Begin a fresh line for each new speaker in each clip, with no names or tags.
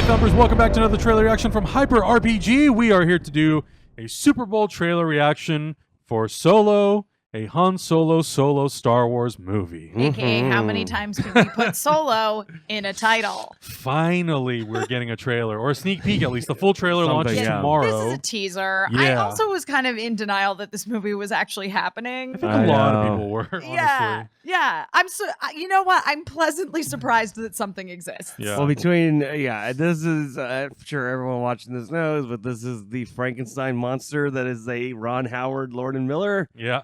Thumpers, welcome back to another trailer reaction from Hyper RPG. We are here to do a Super Bowl trailer reaction for Solo, a Han Solo Star Wars movie.
AKA, how many times can we put Solo in a title?
Finally, we're getting a trailer, or a sneak peek at least. The full trailer launches
This
tomorrow.
is a teaser.
Yeah.
I also was kind of in denial that this movie was actually happening.
I think a lot of people were, honestly.
Yeah. I'm so. You know what? I'm pleasantly surprised that something exists.
Yeah.
Well, this is, I'm sure everyone watching this knows, but this is the Frankenstein monster that is a Ron Howard, Lord and Miller
Yeah.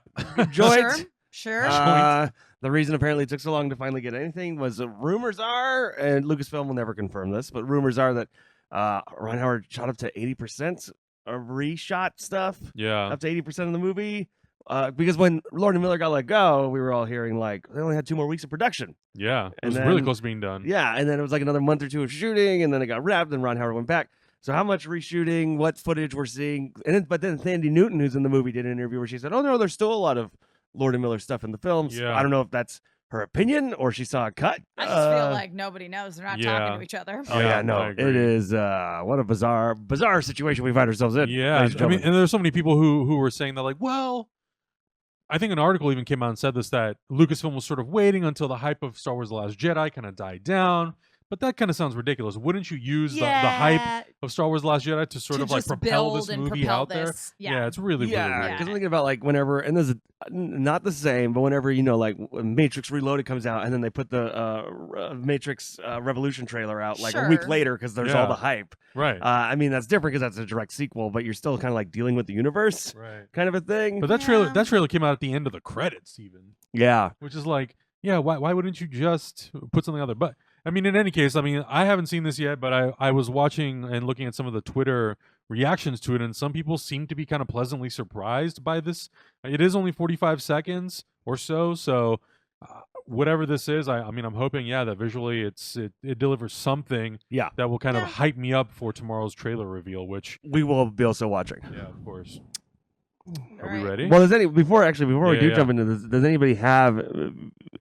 joint.
Sure.
The reason apparently it took so long to finally get anything was rumors are, and Lucasfilm will never confirm this, but rumors are that Ron Howard shot up to 80% of reshot stuff,
Yeah.
up to 80% of the movie. Because when Lord and Miller got let go, we were all hearing like they only had 2 more weeks of production.
Yeah. It was
And
really
then-
close to being done.
Yeah, and then it was like another month or 2 of shooting, and then it got wrapped, and Ron Howard went back. So how much reshooting, what footage we're seeing, but then Sandy Newton, who's in the movie, did an interview where she said, "Oh no, there's still a lot of Lord and Miller stuff in the films."
Yeah.
I don't know if that's her opinion or she saw a cut.
I just feel like nobody knows. They're not talking to each other.
Oh yeah, no, it is what a bizarre situation we find ourselves in.
Yeah, I mean, and there's so many people who were saying that, like, well, I think an article even came out and said this, that Lucasfilm was sort of waiting until the hype of Star Wars The Last Jedi kind of died down. But that kind of sounds ridiculous. Wouldn't you use the hype of Star Wars The Last Jedi to sort of like propel this movie out there? Yeah, it's really
yeah.
weird.
Because I'm thinking about like whenever, and this is not the same, but whenever like Matrix Reloaded comes out, and then they put the Matrix Revolution trailer out like a week later because there's all the hype.
Right.
I mean that's different because that's a direct sequel, but you're still kind of like dealing with the universe, kind of a thing.
But that trailer came out at the end of the credits, even.
Yeah.
Which is like, yeah, why wouldn't you just put something out there? But I mean, in any case, I mean, I haven't seen this yet, but I was watching and looking at some of the Twitter reactions to it, and some people seem to be kind of pleasantly surprised by this. It is only 45 seconds or so whatever this is, I mean, I'm hoping, that visually it delivers something that will kind of hype me up for tomorrow's trailer reveal, which
we will be also watching.
Yeah, of course. Are we ready?
Well, before we do jump into this, does anybody have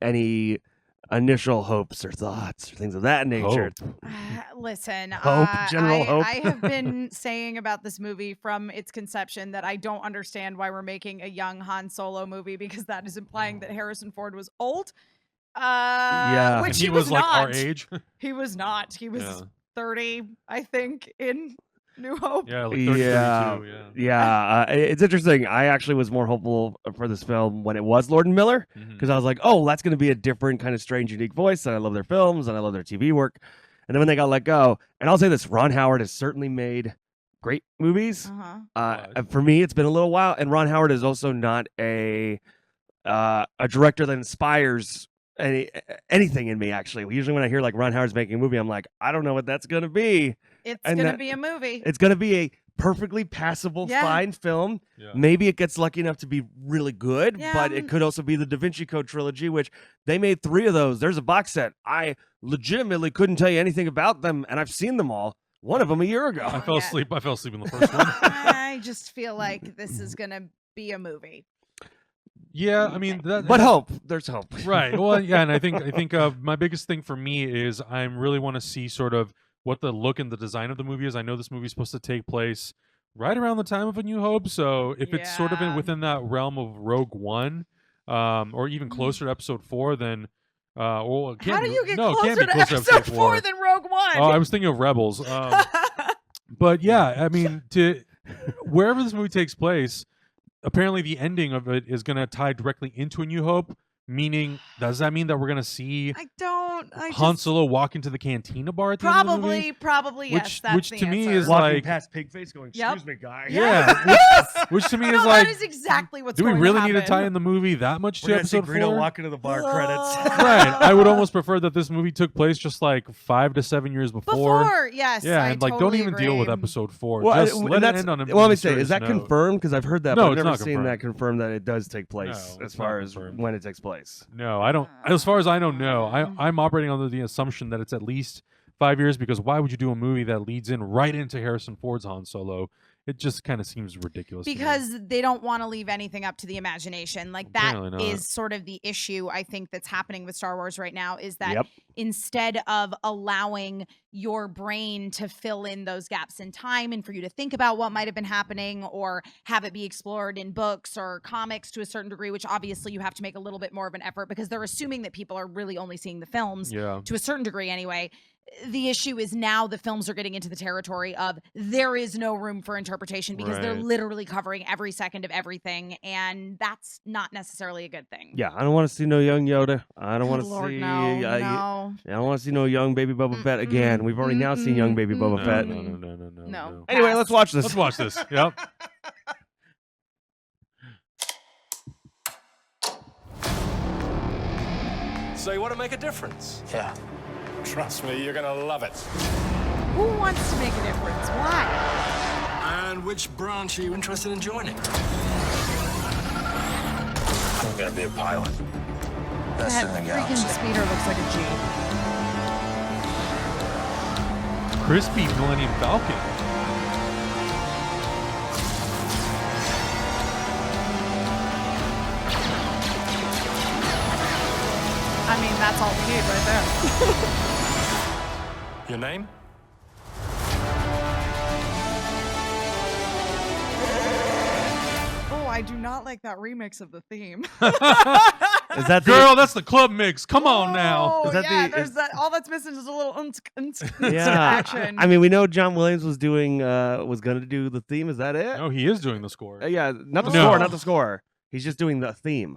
any initial hopes or thoughts or things of that nature?
Listen,
general hope.
I have been saying about this movie from its conception that I don't understand why we're making a young Han Solo movie, because that is implying that Harrison Ford was old. Which
he was like
not.
Our age.
He was not. He was 30, I think, in New Hope.
Yeah, like 30, 32,
it's interesting. I actually was more hopeful for this film when it was Lord and Miller, because I was like, oh, that's going to be a different kind of strange, unique voice, and I love their films and I love their TV work. And then when they got let go, and I'll say this, Ron Howard has certainly made great movies. For me, it's been a little while, and Ron Howard is also not a director that inspires anything in me. Actually, usually when I hear like Ron Howard's making a movie, I'm like, I don't know what that's going to be.
It's going to be a movie.
It's going to be a perfectly passable, fine film. Maybe it gets lucky enough to be really good, but it could also be the Da Vinci Code trilogy, which they made 3 of those. There's a box set. I legitimately couldn't tell you anything about them, and I've seen them all. One of them a year ago.
I fell asleep in the first one.
I just feel like this is going to be a movie.
Yeah, I mean,
but hope. There's hope,
right? Well, yeah, and I think my biggest thing for me is I really want to see sort of what the look and the design of the movie is. I know this movie is supposed to take place right around the time of A New Hope, so if it's sort of within that realm of Rogue One, or even closer to Episode 4, then
how do you get closer to Episode 4 than Rogue One?
Oh, I was thinking of Rebels, but yeah, I mean, to wherever this movie takes place. Apparently, the ending of it is going to tie directly into A New Hope, meaning, does that mean that we're going to see Han Solo walk into the cantina bar at the end of the movie?
Probably, yes.
Which to me is
walking
like
past Pigface going, excuse me, guy.
Yeah. Which to me is like,
that is exactly what's
do we
going
really
to
need to tie in the movie that much to Episode 4?
We're going to walk into the bar credits.
Right. I would almost prefer that this movie took place just like 5 to 7 years before.
Yes.
Yeah,
and
like
totally
don't even
agree.
deal with Episode 4.
Well,
just let it end on a
let me say, is that
note.
confirmed? Because I've heard that,
No,
but
it's
I've never
not
seen
confirmed.
that confirmed that it does take place as far as when it takes place.
No, I don't. As far as I know, no. I'm operating under the assumption that it's at least 5 years, because why would you do a movie that leads in right into Harrison Ford's Han Solo it just kind of seems ridiculous.
Because they don't want to leave anything up to the imagination. Like that
Apparently not.
is sort of the issue I think that's happening with Star Wars right now, is that
Yep.
instead of allowing your brain to fill in those gaps in time and for you to think about what might have been happening or have it be explored in books or comics to a certain degree, which obviously you have to make a little bit more of an effort because they're assuming that people are really only seeing the films to a certain degree anyway. The issue is now the films are getting into the territory of there is no room for interpretation because they're literally covering every second of everything, and that's not necessarily a good thing.
Yeah, I don't want to see no young Yoda. I don't want to see.
No.
I don't want to see no young baby Boba Fett again. We've already now seen young baby Boba Fett.
No.
Anyway, let's watch this.
Let's watch this. Yep.
So you want to make a difference? Yeah. Trust me, you're gonna love it.
Who wants to make a difference? Why?
And which branch are you interested in joining? I'm gonna be a pilot. Best
That
in the
freaking
galaxy.
speeder looks like a Jeep.
Crispy Millennium Falcon.
I mean, that's all we need right there.
Your name?
Oh, I do not like that remix of the theme.
Is that
Girl, that's the club mix. Come on now.
Oh,
Is that
yeah,
the-
there's that. All that's missing is a little
Yeah,
action.
I mean, we know John Williams was doing, was gonna do the theme. Is that it?
No, he is doing the score.
Yeah, not the
No.
score, not the score. He's just doing the theme.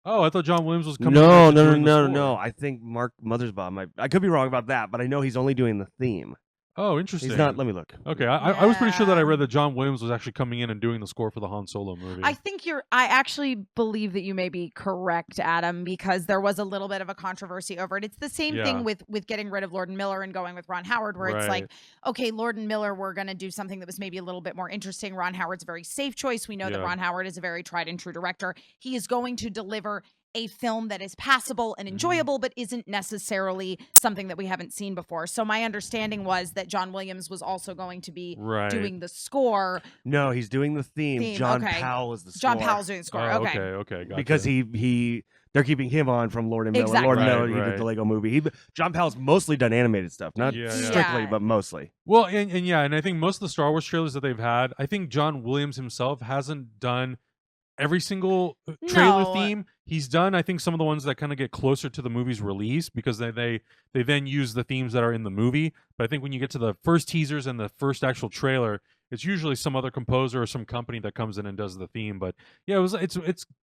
Oh, I thought John Williams was coming.
No,
in
no, no,
doing the
no,
score.
no. I think Mark Mothersbaugh might. I could be wrong about that, but I know he's only doing the theme.
Oh, interesting.
He's not. Let me look.
Okay, I was pretty sure that I
Yeah.
read that John Williams was actually coming in and doing the score for the Han Solo movie.
I think I actually believe that you may be correct, Adam, because there was a little bit of a controversy over it. It's the same
Yeah.
thing with getting rid of Lord and Miller and going with Ron Howard, where it's like,
Right.
okay, Lord and Miller were going to do something that was maybe a little bit more interesting. Ron Howard's a very safe choice. We know that
Yeah.
Ron Howard is a very tried and true director. He is going to deliver a film that is passable and enjoyable, but isn't necessarily something that we haven't seen before. So my understanding was that John Williams was also going to be
Right.
doing the score.
No, he's doing the theme. John
okay.
Powell is the score.
John Powell's doing the score.
Oh,
okay.
okay, gotcha.
Because they're keeping him on from Lord and Miller.
Exactly.
Lord and Miller,
Right,
he did the Lego movie. John Powell's mostly done animated stuff, not
Yeah, yeah.
strictly,
Yeah.
but mostly.
Well, and yeah, and I think most of the Star Wars trailers that they've had, I think John Williams himself hasn't done every single trailer
No.
theme. He's done, I think, some of the ones that kind of get closer to the movie's release because they then use the themes that are in the movie. But I think when you get to the first teasers and the first actual trailer, it's usually some other composer or some company that comes in and does the theme. But yeah, it's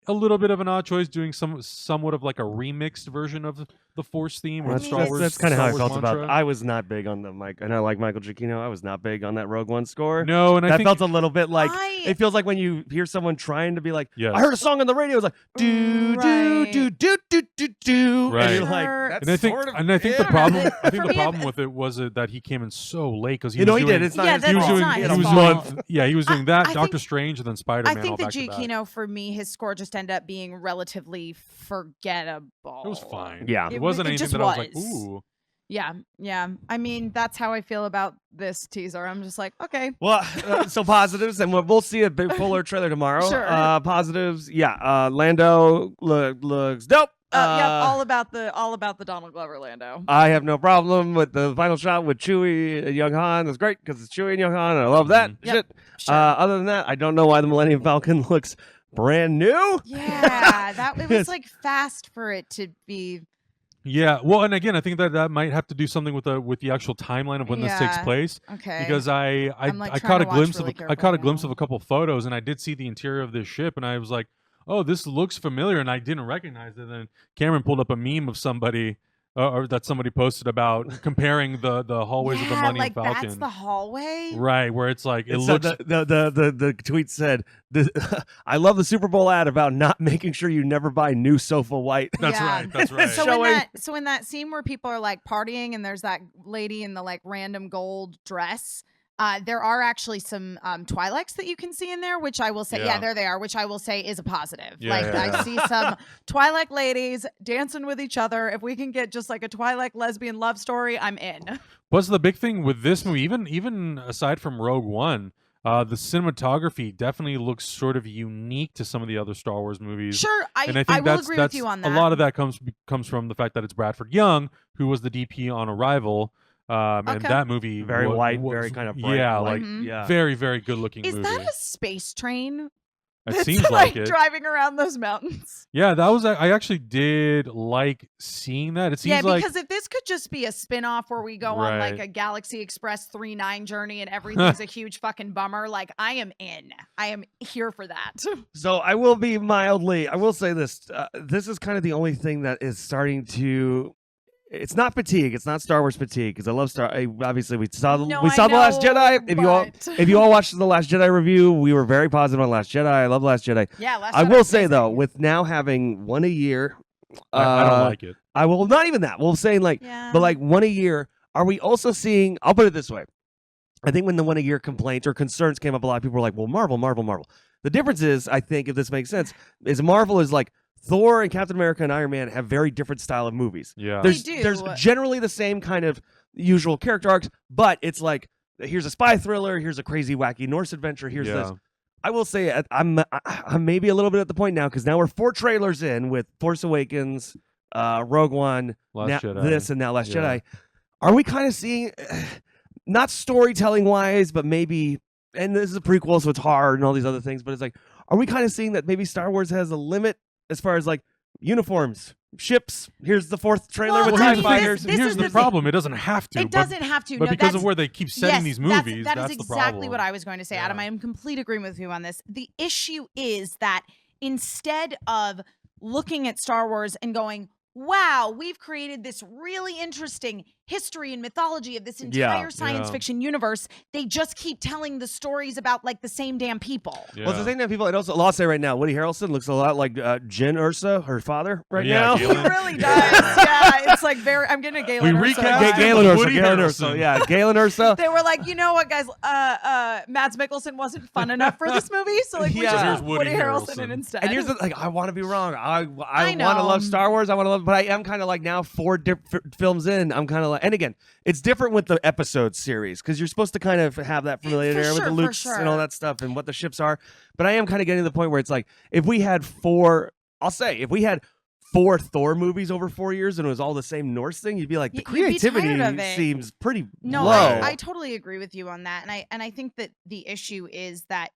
a little bit of an odd choice doing somewhat of like a remixed version of the Force theme or the Star Wars.
That's kind of how I
Star
felt
Wars
about.
mantra.
I was not big on the Mike, and I like Michael Giacchino. I was not big on that Rogue One score.
No, and I
that
think
felt a little bit like
I-
it feels like when you hear someone trying to be like,
Yes.
I heard a song on the radio. It's like do do
Right.
do do do do do,
Right.
and you're like,
Sure.
that's
and I think
sort of
the
it.
problem I think
For
the
me,
problem with it was that he came in so late because he
You know,
was
he
doing,
did. It's not
Yeah,
his
that's
he was
fault.
doing
not
He
his
had a
fault.
month.
yeah, he was doing that,
I
Doctor
think-
Strange, and then Spider-Man
I think
all
that
back to back.
Giacchino, for me, his score just ended up being relatively forgettable.
It was fine.
Yeah.
It wasn't
it
anything
just
that I was like,
was.
ooh.
Yeah. I mean, that's how I feel about this teaser. I'm just like, okay.
Well, so positives, and we'll see a big fuller trailer tomorrow.
Sure.
Positives, yeah. Lando looks dope.
Yeah, all about the Donald Glover Lando.
I have no problem with the final shot with Chewie and Young Han. That's great because it's Chewie and Young Han. And I love that
Yep,
shit.
sure.
Other than that, I don't know why the Millennium Falcon looks brand new.
Yeah, it was like fast for it to be.
Yeah, well, and again, I think that might have to do something with the actual timeline of when this takes
Yeah.
place.
Okay.
Because I
I'm, like,
I
trying
caught a
to watch
glimpse
really
of I caught a glimpse
carefully
of a couple photos, and I did see the interior of this ship, and I was like, oh, this looks familiar, and I didn't recognize it. And then Cameron pulled up a meme of somebody or that somebody posted about comparing the hallways of the Millennium
like
Falcon.
that's the hallway.
Right, where it's like it
So
looks
the tweet said, "I love the Super Bowl ad about not making sure you never buy new sofa white."
That's
Yeah.
right. That's right.
So in that scene where people are like partying and there's that lady in the like random gold dress, there are actually some Twi'leks that you can see in there, which I will say,
Yeah.
there they are, which I will say is a positive.
Yeah,
like
yeah.
I see some Twi'lek ladies dancing with each other. If we can get just like a Twi'lek lesbian love story, I'm in.
Plus, the big thing with this movie, even aside from Rogue One, The cinematography definitely looks sort of unique to some of the other Star Wars movies.
Sure,
And I think
I will
that's,
agree
that's
with you on that.
a lot of that comes from the fact that it's Bradford Young, who was the DP on Arrival. And
Okay.
that movie
Very white,
was,
very kind of bright.
yeah,
light.
like
yeah.
very, very good looking
Is
movie.
that a space train?
It
That's
seems like it.
driving around those mountains.
Yeah, that was. I actually did like seeing that. It seems like
because if this could just be a spin-off where we go on like
Right.
a Galaxy Express 3-9 journey and everything's a huge fucking bummer, like I am in. I am here for that.
So I will say this. This is kind of the only thing that is starting to. It's not fatigue. It's not Star Wars fatigue because I love obviously, we saw the Last Jedi. If you all watched the Last Jedi review, we were very positive on Last Jedi. I love Last Jedi.
Yeah, Last
I
Jedi
will
was
say though,
amazing.
with now having one a year,
I don't like it.
I will not even that. We'll say like,
Yeah.
but like one a year. Are we also seeing? I'll put it this way. I think when the one a year complaints or concerns came up, a lot of people were like, "Well, Marvel." The difference is, I think, if this makes sense, is Marvel is like Thor and Captain America and Iron Man have very different style of movies.
Yeah.
They
There's
do.
generally the same kind of usual character arcs, but it's like here's a spy thriller, here's a crazy wacky Norse adventure, here's this. I will say I'm maybe a little bit at the point now because now we're 4 trailers in with Force Awakens, Rogue One,
Last Jedi.
this, and now Last
Yeah.
Jedi. Are we kind of seeing, not storytelling wise, but maybe, and this is a prequel, so it's hard and all these other things, but it's like, are we kind of seeing that maybe Star Wars has a limit as far as like uniforms, ships? Here's the 4th trailer
Well,
with
I
TIE
mean,
fighters.
this
Here's
is
the
the
problem. It doesn't have to.
It doesn't have to.
But
No,
because
that's-
of where they keep setting
yes,
these
that's-
movies,
that
that's
is
the
exactly
problem.
what I was going to say, Adam.
Yeah.
I am in complete agreement with you on this. The issue is that instead of looking at Star Wars and going, wow, we've created this really interesting history and mythology of this entire science
Yeah.
fiction universe, they just keep telling the stories about like the same damn people.
Yeah.
Well, it's the same damn people. And also, I'll say right now, Woody Harrelson looks a lot like Jyn Ursa, her father, right
Yeah,
now.
Galen.
He really does. Yeah, it's like very. I'm getting a Galen.
We
Ursa
recast
vibe.
Galen Ursa,
Woody
Galen Ursa.
Harrelson.
Yeah, Galen Ursa.
They were like, you know what, guys? Mads Mikkelsen wasn't fun enough for this movie, so like we
Yeah.
just
Here's
put
Woody
Woody Harrelson in
Harrelson.
instead.
And here's the like, I want to be wrong. I want to
know.
love Star Wars. I want to love, but I am kind of like now 4 different films in. I'm kind of like, and again, it's different with the episode series because you're supposed to kind of have that familiarity with the Lukes and all that stuff and what the ships are. But I am kind of getting to the point where it's like, if we had 4 Thor movies over 4 years and it was all the same Norse thing, you'd be like, the
You'd be tired
creativity
of it.
seems pretty
No,
low.
I totally agree with you on that, and I think that the issue is that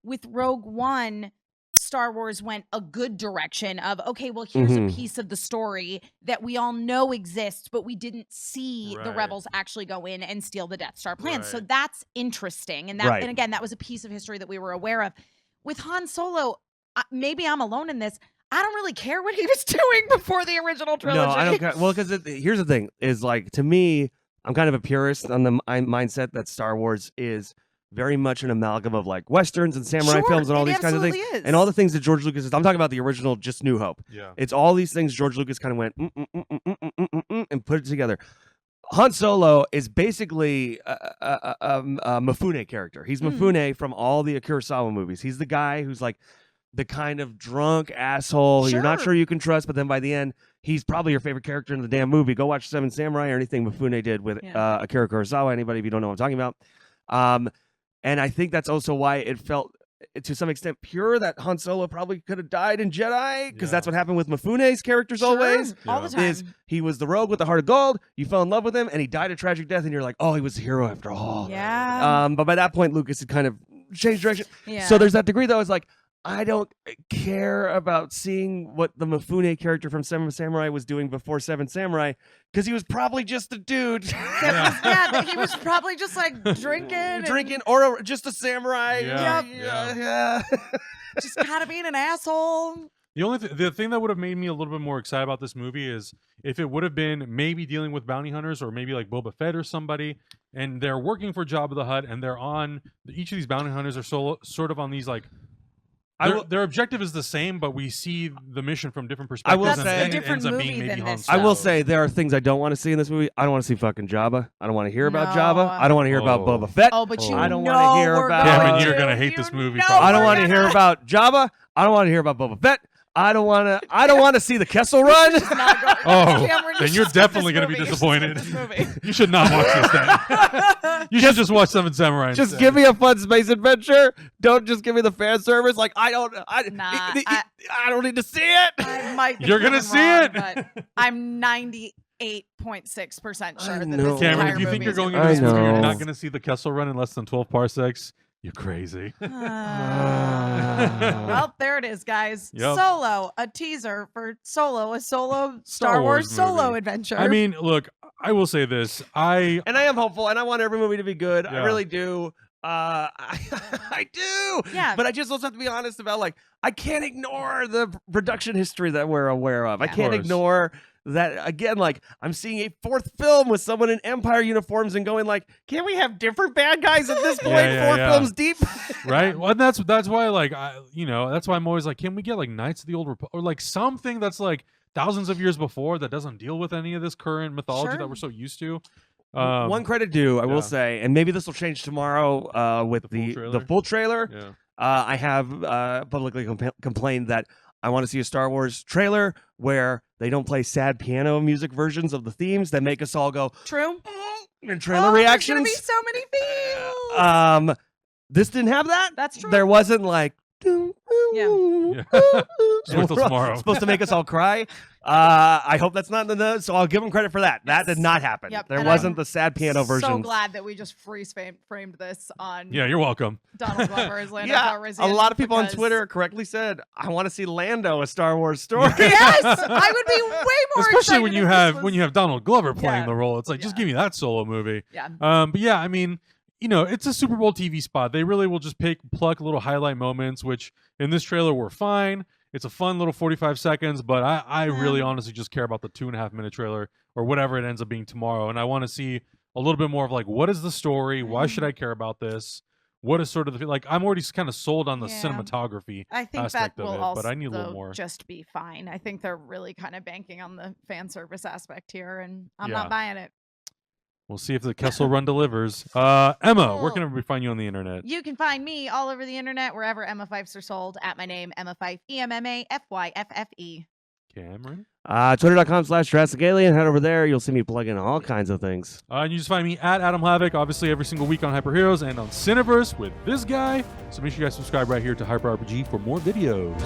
with Rogue One, Star Wars went a good direction of, okay, well, here's a piece of the story that we all know exists, but we didn't see the
Right.
rebels actually go in and steal the Death Star plans. So
Right.
that's interesting. And
Right.
and again, that was a piece of history that we were aware of. With Han Solo, maybe I'm alone in this. I don't really care what he was doing before the original trilogy.
No, I don't care. Well, because here's the thing: is like to me, I'm kind of a purist on the mindset that Star Wars is very much an amalgam of like westerns and samurai
Sure,
films and all
it
these kinds of things,
absolutely is.
and all the things that George Lucas is. I'm talking about the original, just New Hope.
Yeah.
It's all these things George Lucas kind of went and put it together. Han Solo is basically a Mifune character. He's Mifune from all the Kurosawa movies. He's the guy who's like the kind of drunk asshole you're not
Sure.
sure you can trust, but then by the end, he's probably your favorite character in the damn movie. Go watch Seven Samurai or anything Mifune did with
Yeah.
Akira Kurosawa. Anybody, if you don't know what I'm talking about. And I think that's also why it felt, to some extent, pure that Han Solo probably could have died in Jedi, because that's what happened with Mifune's characters
Sure,
always.
all the time.
Is he was the rogue with the heart of gold, you fell in love with him, and he died a tragic death, and you're like, oh, he was a hero after all.
Yeah.
But by that point, Lucas had kind of changed direction.
Yeah.
So there's that degree, though, it's like, I don't care about seeing what the Mifune character from Seven Samurai was doing before Seven Samurai, because he was probably just a dude.
He was probably just like drinking,
or just a samurai.
Yeah.
Yeah.
just kind of being an asshole.
The thing that would have made me a little bit more excited about this movie is if it would have been maybe dealing with bounty hunters or maybe like Boba Fett or somebody, and they're working for Jabba the Hutt, and they're on each of these bounty hunters are sort of on these like. Their objective is the same, but we see the mission from different perspectives.
I will
and
say-
it
different
ends up
movie
being maybe
than
Han
this,
Solo.
I will say there are things I don't want to see in this movie. I don't want to see fucking Jabba. I don't want to hear about
No.
Jabba. I don't want to hear about
Oh.
Boba Fett.
Oh, but you
I don't
know
want to hear
we're
about.
Damn it,
going
you're
to.
gonna hate this movie,
know
probably.
I don't
we're
want to
gonna-
hear about Jabba. I don't want to hear about Boba Fett. I don't want to see the Kessel Run.
Oh,
Cameron,
then you're
should skip
definitely
this
going to be
movie. You should
disappointed.
skip this movie.
You should not watch this then. You should just watch Seven Samurai.
Just
instead.
give me a fun space adventure. Don't just give me the fan service. Like I don't need to see it.
I might be
You're gonna
proven
see
wrong,
it.
but I'm 98.6% sure that
know.
this
Cameron,
entire
if you think
movie
you're
is
going
gonna
into this
I
movie, you're
know.
not going to see the Kessel Run in less than 12 parsecs. You're crazy.
Well, there it is, guys.
Yep.
Solo, a teaser for Solo, a solo Star Wars solo
movie.
adventure.
I mean, look, I will say this.
And I am hopeful, and I want every movie to be good. I
Yeah.
really do. I do.
Yeah.
But I just also have to be honest about, like, I can't ignore the production history that we're aware of. I
Yeah.
can't
Of course.
ignore that, again, like, I'm seeing a fourth film with someone in Empire uniforms and going, like, can't we have different bad guys at this point?
Yeah,
Four
yeah.
films deep.
Right? Well, and that's why, like, that's why I'm always like, can we get like Knights of the Old Republic or like something that's like thousands of years before that doesn't deal with any of this current mythology
Sure.
that we're so used to?
One credit due, I
yeah.
will say, and maybe this will change tomorrow with the full trailer.
Yeah.
I have publicly complained that I want to see a Star Wars trailer where they don't play sad piano music versions of the themes that make us all go
True.
in trailer
There's
reactions.
gonna be so many feels.
This didn't have that.
That's true.
There wasn't like
Yeah. Just wait till tomorrow.
supposed to make us all cry. I hope that's not in the so I'll give them credit for that. That did not happen.
Yep,
There
and
wasn't
I'm
the sad piano version.
So glad that we just freeze framed this on
Yeah, you're welcome.
Donald Glover as Lando
Yeah,
Calrissian.
a lot of people on
because-
Twitter correctly said, "I want to see Lando, a Star Wars story."
Yes, I would be way more
Especially
excited
when
if
you
this
have
was-
when you have Donald Glover playing
Yeah.
the role. It's like just
Yeah.
give me that solo movie.
Yeah.
But yeah, I mean, it's a Super Bowl TV spot. They really will just pluck little highlight moments, which in this trailer were fine. It's a fun little 45 seconds, but I really honestly just care about the 2.5 minute trailer or whatever it ends up being tomorrow. And I want to see a little bit more of like, what is the story? Why should I care about this? What is sort of the, like, I'm already kind of sold on the
Yeah.
cinematography
I think that
aspect
will
of it,
also
but I need a little more.
just be fine. I think they're really kind of banking on the fan service aspect here, and I'm
Yeah.
not buying it.
We'll see if the Kessel Run delivers. Emma, where
Cool.
can everybody find you on the internet?
You can find me all over the internet, wherever Emma Fifes are sold, at my name, Emma Fife, EMMAFYFFE.
Cameron?
Twitter.com/Jurassic Alien. Head over there. You'll see me plug in all kinds of things.
And you just find me at Adam Havoc, obviously every single week on Hyper Heroes and on Cineverse with this guy. So make sure you guys subscribe right here to Hyper RPG for more videos.